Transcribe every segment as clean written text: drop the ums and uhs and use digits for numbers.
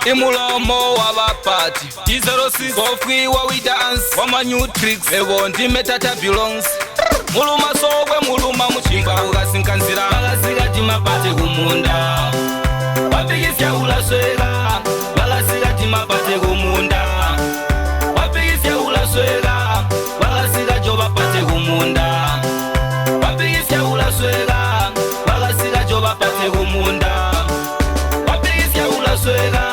Imulomo wabapati Izerosis Kofri wa we dance Wama new tricks Ewondi metata belongs Muluma sogwe muluma muchimba Ugasinkanzira Balasiga jimapate kumunda Wapigisya ulaswega Balasiga jimapate kumunda Wapigisya ulaswega Balasiga jobapate kumunda Wapigisya ulaswega Balasiga jobapate kumunda Wapigisya ulaswega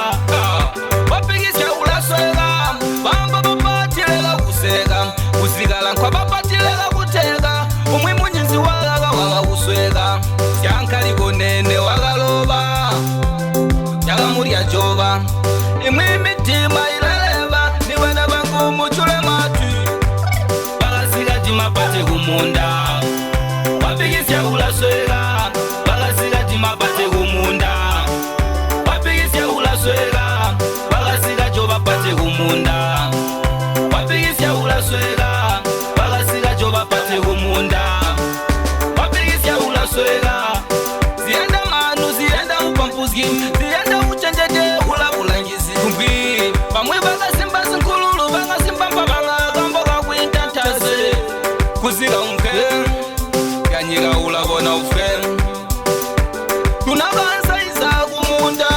Wapigisya ulaswega Bamba bapatilela kusega Kusigala nkwa bapatilela kutega Umwi munyinzi walaga waga uswega Syankali gonene wagaloba Yaga muria joba Imwi mitima ileleba Niwena bangu muchule matu Balasiga jimapate kumunda Wapigisya ulaswega Balasiga jimapate kumunda Wapigisya ulaswega Balasiga jobapate kumunda Wapigisya ulaswega Balasiga jobapate kumunda Wapigisya ulaswega Zienda manu zienda upampuzi Zienda uchenjete ula ulangizi Kumbi Pamwe baga simba zinkululu Baga simba mpabanga Gamboga kuintantaze Kuziga unke Kanyiga ulabona ufe Tunabanza iza kumunda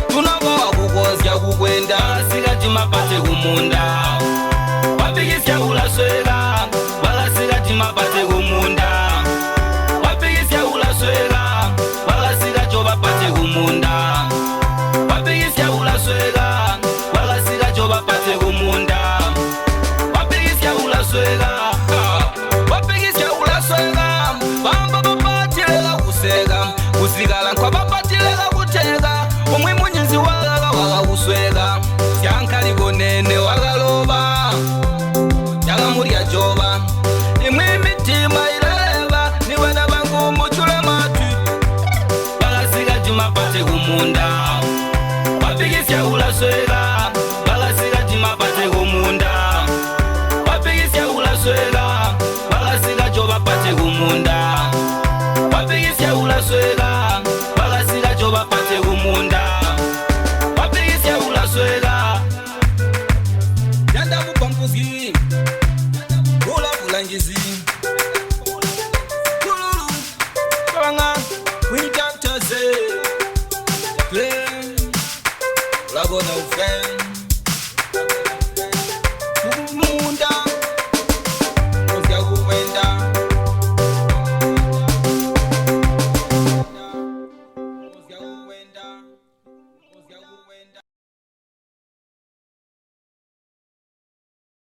Tunabawa kukozya kukwenda Siga jimapate kumunda Wapigisya ulaswega Balasiga jimapate kumunda Wapigisya ulaswega Balasiga jobapate kumunda Wapigisya ulaswega Balasiga jobapate kumunda Wapigisya ulaswega Wapigisya ulaswega Bamba bapatilela kusega Kusigala nkwa bapatilela kutega Umwi munyinzi walaga waga uswega Syankali gonene wagaloba Yaga muria joba Imwi mitima ileleba Niwena bangu muchule matu Balasiga jimapate kumunda Wapigisya ulaswega Balasiga jimapate kumunda Wapigisya ulaswega Balasiga jobapate kumunda Wapigisya ulaswega Balasiga jobapate kumunda Wapigisya ulaswega Yanda mupampuzi Ula ulangizi Kululu Kanga Wintantaze Play Lagona ufeng